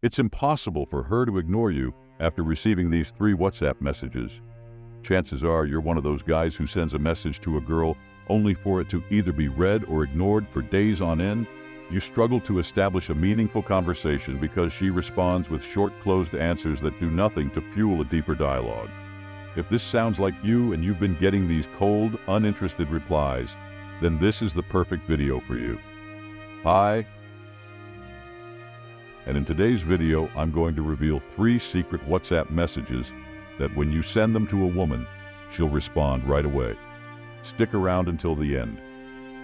It's impossible for her to ignore you after receiving these 3 WhatsApp messages. Chances are you're one of those guys who sends a message to a girl only for it to either be read or ignored for days on end. You struggle to establish a meaningful conversation because she responds with short, closed answers that do nothing to fuel a deeper dialogue. If this sounds like you and you've been getting these cold, uninterested replies, then this is the perfect video for you. Hi. And in today's video, I'm going to reveal 3 secret WhatsApp messages that when you send them to a woman, she'll respond right away. Stick around until the end,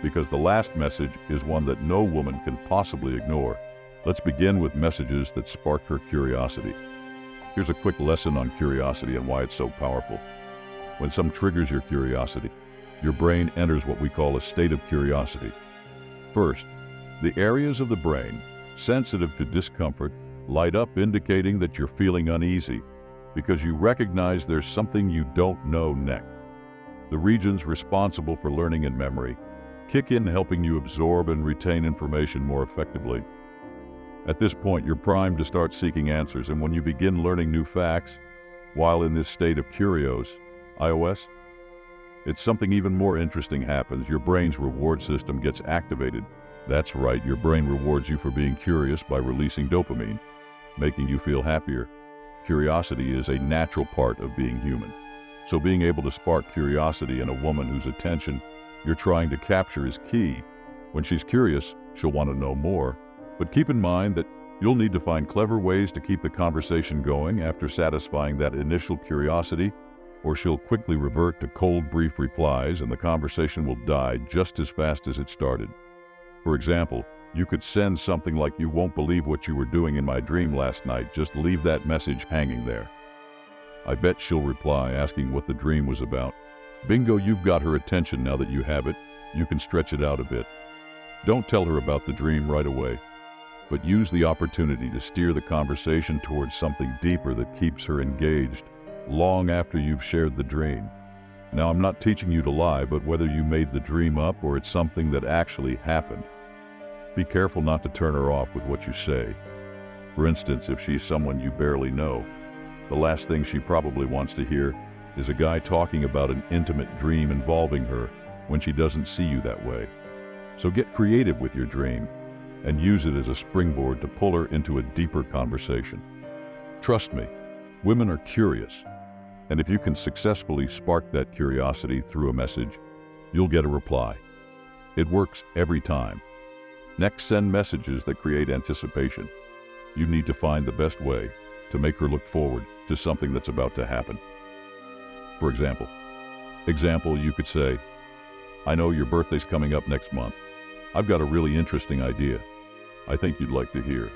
because the last message is one that no woman can possibly ignore. Let's begin with messages that spark her curiosity. Here's a quick lesson on curiosity and why it's so powerful. When something triggers your curiosity, your brain enters what we call a state of curiosity. First, the areas of the brain sensitive to discomfort light up, indicating that you're feeling uneasy because you recognize there's something you don't know next. The regions responsible for learning and memory kick in, helping you absorb and retain information more effectively. At this point, you're primed to start seeking answers, and when you begin learning new facts while in this state of curios, iOS, it's something even more interesting happens. Your brain's reward system gets activated. That's right, your brain rewards you for being curious by releasing dopamine, making you feel happier. Curiosity is a natural part of being human. So being able to spark curiosity in a woman whose attention you're trying to capture is key. When she's curious, she'll want to know more. But keep in mind that you'll need to find clever ways to keep the conversation going after satisfying that initial curiosity, or she'll quickly revert to cold, brief replies and the conversation will die just as fast as it started. For example, you could send something like, "You won't believe what you were doing in my dream last night." Just leave that message hanging there. I bet she'll reply asking what the dream was about. Bingo, you've got her attention. Now that you have it, you can stretch it out a bit. Don't tell her about the dream right away, but use the opportunity to steer the conversation towards something deeper that keeps her engaged long after you've shared the dream. Now, I'm not teaching you to lie, but whether you made the dream up or it's something that actually happened, be careful not to turn her off with what you say. For instance, if she's someone you barely know, the last thing she probably wants to hear is a guy talking about an intimate dream involving her when she doesn't see you that way. So get creative with your dream and use it as a springboard to pull her into a deeper conversation. Trust me, women are curious, and if you can successfully spark that curiosity through a message, you'll get a reply. It works every time. Next, send messages that create anticipation. You need to find the best way to make her look forward to something that's about to happen. For example, you could say, "I know your birthday's coming up next month. I've got a really interesting idea I think you'd like to hear."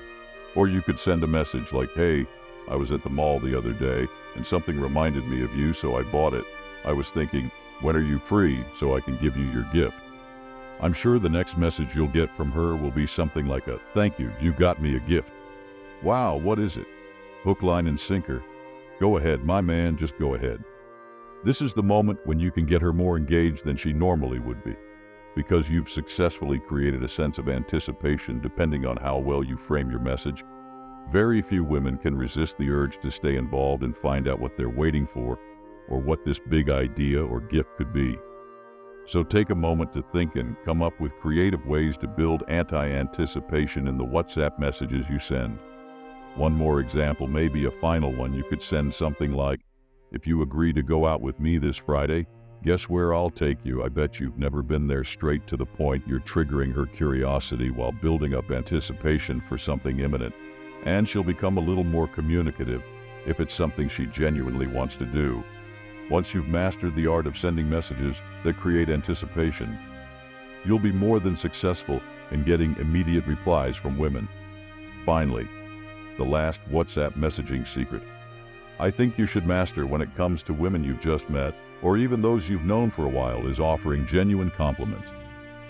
Or you could send a message like, "Hey, I was at the mall the other day and something reminded me of you, so I bought it. I was thinking, when are you free so I can give you your gift?" I'm sure the next message you'll get from her will be something like a, "Thank you, you got me a gift." "Wow, what is it?" Hook, line, and sinker. Go ahead, my man, just go ahead. This is the moment when you can get her more engaged than she normally would be, because you've successfully created a sense of anticipation depending on how well you frame your message. Very few women can resist the urge to stay involved and find out what they're waiting for or what this big idea or gift could be. So take a moment to think and come up with creative ways to build anticipation in the WhatsApp messages you send. One more example, maybe a final one. You could send something like, "If you agree to go out with me this Friday, guess where I'll take you." I bet you've never been there. Straight to the point. You're triggering her curiosity while building up anticipation for something imminent. And she'll become a little more communicative if it's something she genuinely wants to do. Once you've mastered the art of sending messages that create anticipation, you'll be more than successful in getting immediate replies from women. Finally, the last WhatsApp messaging secret I think you should master when it comes to women you've just met, or even those you've known for a while, is offering genuine compliments.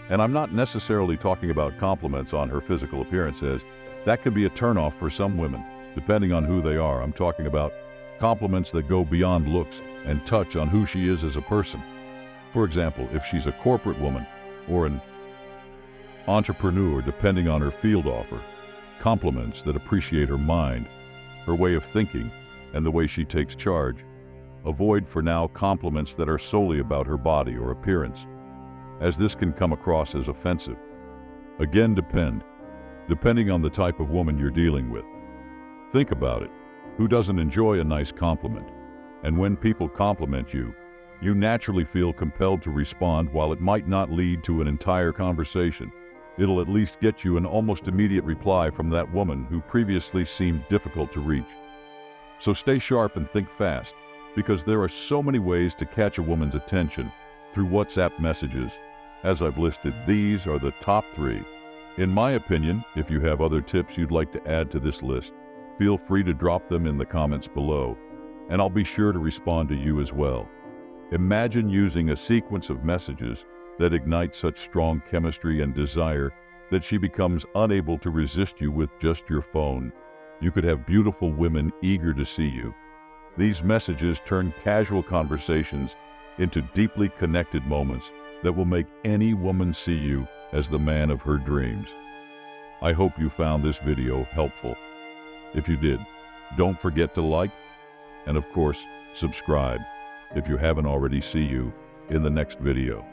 And I'm not necessarily talking about compliments on her physical appearance, as that can be a turnoff for some women, depending on who they are. I'm talking about compliments that go beyond looks and touch on who she is as a person. For example, if she's a corporate woman or an entrepreneur, depending on her field offer, compliments that appreciate her mind, her way of thinking, and the way she takes charge. Avoid for now compliments that are solely about her body or appearance, as this can come across as offensive. Again, depending on the type of woman you're dealing with. Think about it. Who doesn't enjoy a nice compliment? And when people compliment you, you naturally feel compelled to respond. While it might not lead to an entire conversation, it'll at least get you an almost immediate reply from that woman who previously seemed difficult to reach. So stay sharp and think fast, because there are so many ways to catch a woman's attention through WhatsApp messages. As I've listed, these are the top 3. In my opinion, if you have other tips you'd like to add to this list, feel free to drop them in the comments below, and I'll be sure to respond to you as well. Imagine using a sequence of messages that ignite such strong chemistry and desire that she becomes unable to resist you with just your phone. You could have beautiful women eager to see you. These messages turn casual conversations into deeply connected moments that will make any woman see you as the man of her dreams. I hope you found this video helpful. If you did, don't forget to like and, of course, subscribe if you haven't already. See you in the next video.